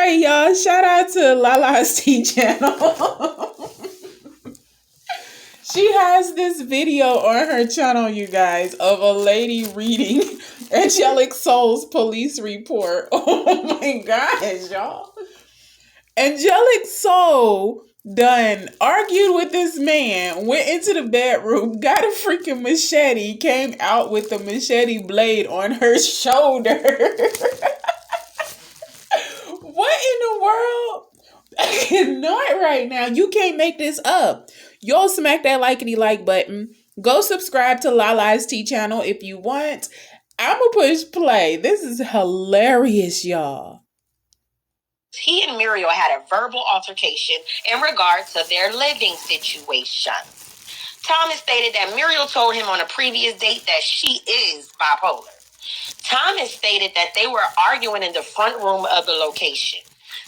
right, y'all. Shout out to Lala's Tea channel. She has this video on her channel, you guys, of a lady reading Angelic Soul's police report. Oh my gosh, y'all. Angelic Soul done argued with this man, went into the bedroom, got a freaking machete, came out with the machete blade on her shoulder. What in the world? Not right now. You can't make this up. Y'all smack that likety like button. Go subscribe to Lala's Tea channel if you want. I'ma push play. This is hilarious, y'all. He and Muriel had a verbal altercation in regards to their living situation. Thomas stated that Muriel told him on a previous date that she is bipolar. Thomas stated that they were arguing in the front room of the location.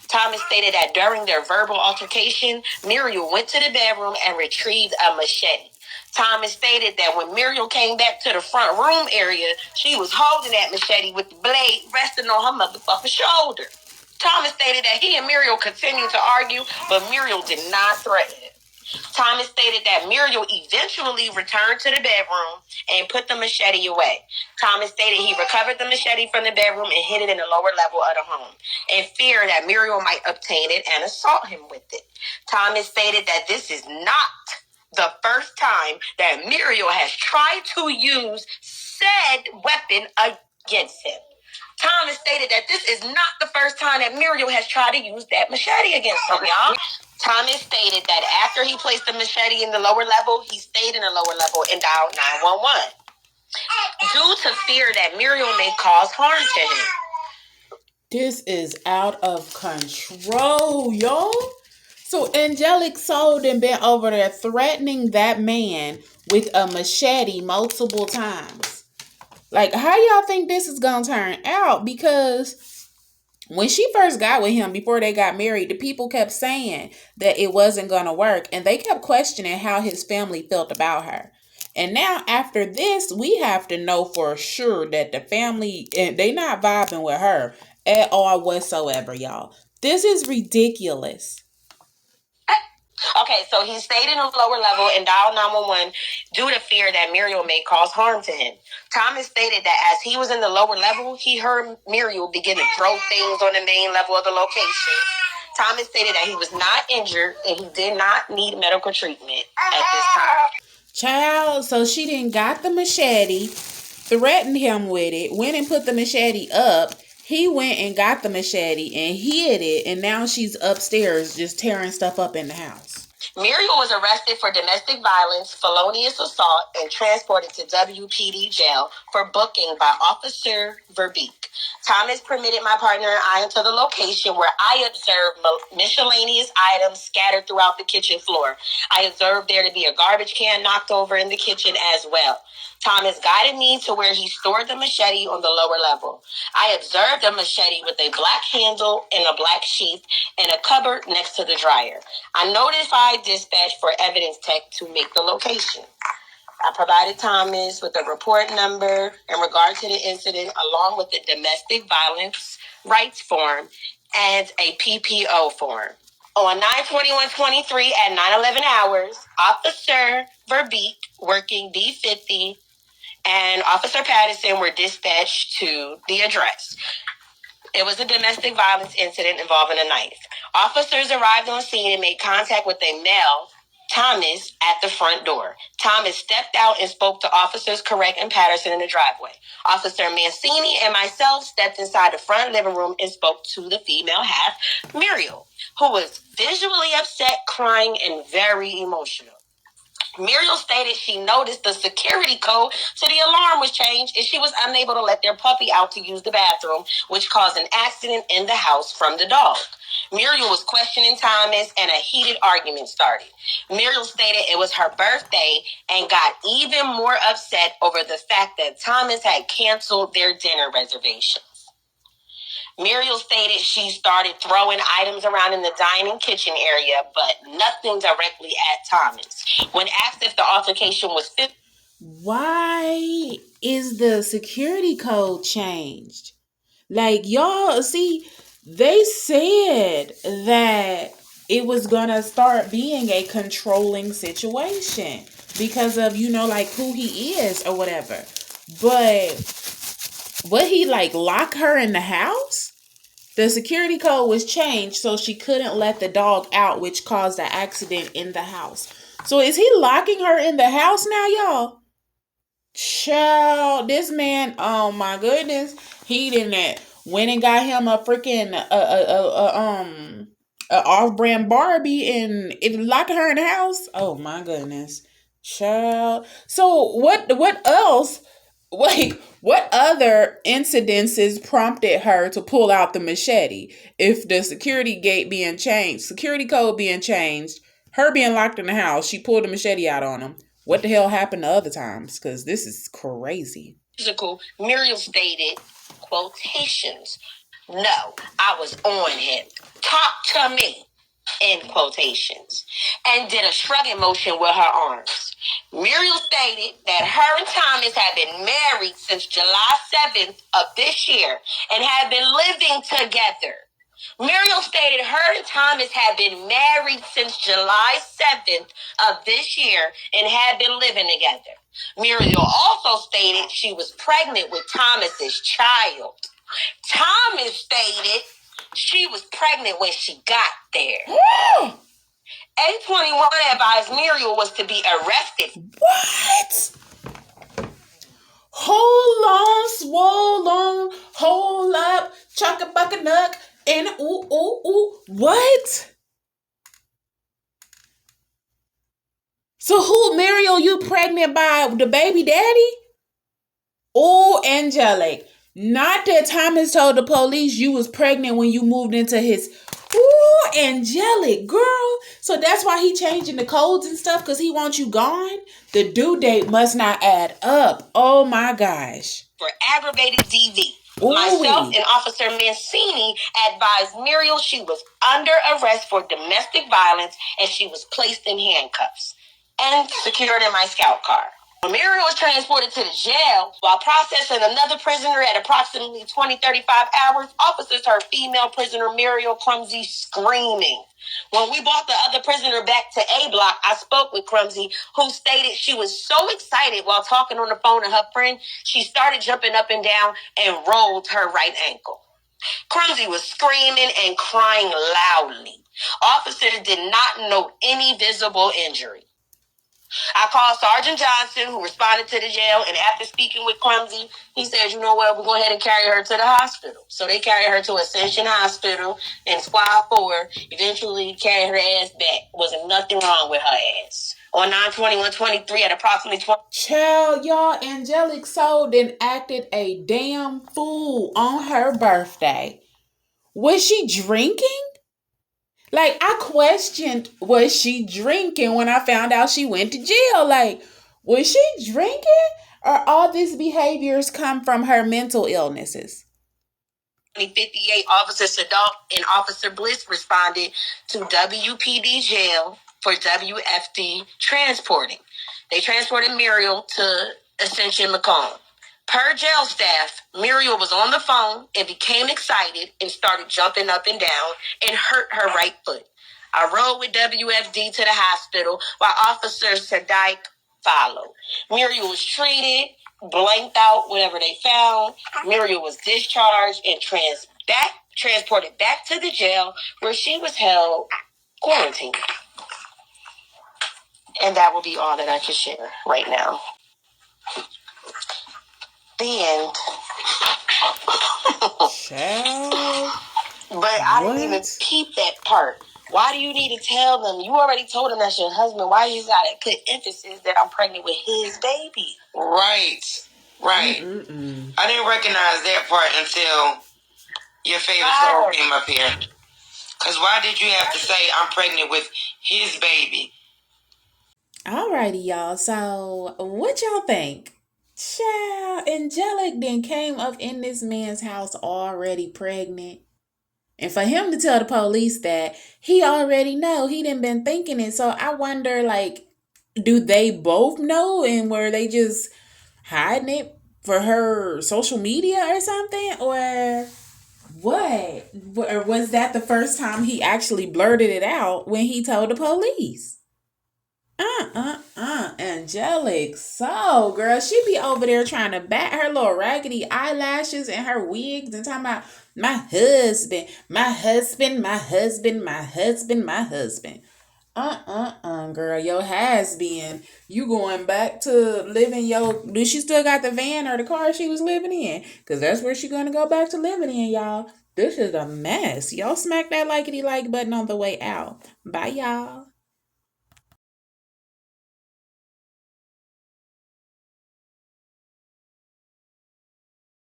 Thomas stated that during their verbal altercation, Muriel went to the bedroom and retrieved a machete. Thomas stated that when Muriel came back to the front room area, she was holding that machete with the blade resting on her motherfucking shoulder. Thomas stated that he and Muriel continued to argue, but Muriel did not threaten it. Thomas stated that Muriel eventually returned to the bedroom and put the machete away. Thomas stated he recovered the machete from the bedroom and hid it in the lower level of the home in fear that Muriel might obtain it and assault him with it. Thomas stated that this is not the first time that Muriel has tried to use said weapon against him. Thomas stated that this is not the first time that Muriel has tried to use that machete against him, y'all. Thomas stated that after he placed the machete in the lower level, he stayed in the lower level and dialed 911 due to fear that Muriel may cause harm to him. This is out of control, y'all. So Angelic Soul done been over there threatening that man with a machete multiple times. Like, how y'all think this is gonna turn out? Because when she first got with him, before they got married, the people kept saying that it wasn't gonna work, and they kept questioning how his family felt about her. And now after this, we have to know for sure that the family, they not vibing with her at all whatsoever, y'all. This is ridiculous. Okay, so he stayed in a lower level and dialed 911 due to fear that Muriel may cause harm to him. Thomas stated that as he was in the lower level, he heard Muriel begin to throw things on the main level of the location. Thomas stated that he was not injured and he did not need medical treatment at this time. Child, so she didn't got the machete, threatened him with it, went and put the machete up. He went and got the machete and hid it, and now she's upstairs just tearing stuff up in the house. Muriel was arrested for domestic violence, felonious assault, and transported to WPD jail for booking by Officer Verbeek. Thomas permitted my partner and I into the location where I observed miscellaneous items scattered throughout the kitchen floor. I observed there to be a garbage can knocked over in the kitchen as well. Thomas guided me to where he stored the machete on the lower level. I observed a machete with a black handle and a black sheath in a cupboard next to the dryer. I notified dispatch for evidence tech to make the location. I provided Thomas with a report number in regard to the incident, along with the domestic violence rights form and a PPO form. On 9/21/23 at 9:11 hours, Officer Verbeek, working D50, and Officer Patterson were dispatched to the address. It was a domestic violence incident involving a knife. Officers arrived on scene and made contact with a male, Thomas, at the front door. Thomas stepped out and spoke to Officers Correct and Patterson in the driveway. Officer Mancini and myself stepped inside the front living room and spoke to the female half, Muriel, who was visually upset, crying, and very emotional. Muriel stated she noticed the security code to the alarm was changed and she was unable to let their puppy out to use the bathroom, which caused an accident in the house from the dog. Muriel was questioning Thomas and a heated argument started. Muriel stated it was her birthday and got even more upset over the fact that Thomas had canceled their dinner reservation. Muriel stated she started throwing items around in the dining kitchen area, but nothing directly at Thomas. When asked if the altercation was fit, why is the security code changed? Like, y'all, see, They said that it was gonna start being a controlling situation because of, like who he is or whatever. But would he like lock her in the house? The security code was changed so she couldn't let the dog out, which caused the accident in the house. So is he locking her in the house now, y'all? Child, this man, oh my goodness, he didn't went and got him a freaking a off-brand Barbie and it locked her in the house. Oh my goodness, child. So what else? Wait, what other incidences prompted her to pull out the machete? If the security code being changed, her being locked in the house, she pulled the machete out on him. What the hell happened the other times? Because this is crazy. Physical, Muriel stated, quotations, "No, I was on him. Talk to me," end quotations, and did a shrugging motion with her arms. Muriel stated that her and Thomas had been married since July 7th of this year and had been living together. Muriel stated her and Thomas had been married since July 7th of this year and had been living together. Muriel also stated she was pregnant with Thomas's child. Thomas stated she was pregnant when she got there. A21 advised Muriel was to be arrested. What? Hold on, swole on, hold up, chuck a buck a nuck, and ooh, ooh, ooh. What? So who, Muriel, you pregnant by the baby daddy? Oh, Angelic. Not that Thomas told the police you was pregnant when you moved into his. Ooh, Angelic, girl. So that's why he changing the codes and stuff, because he wants you gone? The due date must not add up. Oh my gosh. For aggravated DV. Ooh. Myself and Officer Mancini advised Muriel she was under arrest for domestic violence and she was placed in handcuffs and secured in my scout car. When Muriel was transported to the jail, while processing another prisoner at approximately 20-35 hours, officers heard female prisoner Muriel Crumsey screaming. When we brought the other prisoner back to A block, I spoke with Crumsey, who stated she was so excited while talking on the phone to her friend, she started jumping up and down and rolled her right ankle. Crumsey was screaming and crying loudly. Officers did not note any visible injury. I called Sergeant Johnson, who responded to the jail, and after speaking with Crumsey, he said, you know what, we'll go ahead and carry her to the hospital. So they carried her to Ascension Hospital in Squad 4, eventually carried her ass back. Wasn't nothing wrong with her ass. On 9/21/23 at approximately 20. Child, y'all, Angelic sold and acted a damn fool on her birthday. Was she drinking? Like, I questioned, was she drinking when I found out she went to jail? Like, was she drinking? Or all these behaviors come from her mental illnesses? 58, Officer Sadal and Officer Bliss responded to WPD jail for WFD transporting. They transported Muriel to Ascension Macomb. Per jail staff, Muriel was on the phone and became excited and started jumping up and down and hurt her right foot. I rode with WFD to the hospital while Officer Sadiq followed. Muriel was treated, blanked out whatever they found. Muriel was discharged and transported back to the jail where she was held quarantined. And that will be all that I can share right now. The end. Child. But I didn't even keep that part. Why do you need to tell them? You already told them that's your husband. Why you gotta put emphasis that I'm pregnant with his baby? Right. Mm-mm. I didn't recognize that part until your favorite soul came up here. Because why did you have to say I'm pregnant with his baby? Alrighty, y'all. So, what y'all think? Child, Angelic then came up in this man's house already pregnant. And for him to tell the police that, he already know. He done been thinking it. So I wonder, like, do they both know? And were they just hiding it for her social media or something? Or What? Or was that the first time he actually blurted it out when he told the police? Angelic. So, girl, she be over there trying to bat her little raggedy eyelashes and her wigs and talking about my husband, my husband, my husband, my husband, my husband. Girl, your has been. You going back to living your. Do she still got the van or the car she was living in? Because that's where she gonna go back to living in, y'all. This is a mess. Y'all smack that likety like button on the way out. Bye, y'all.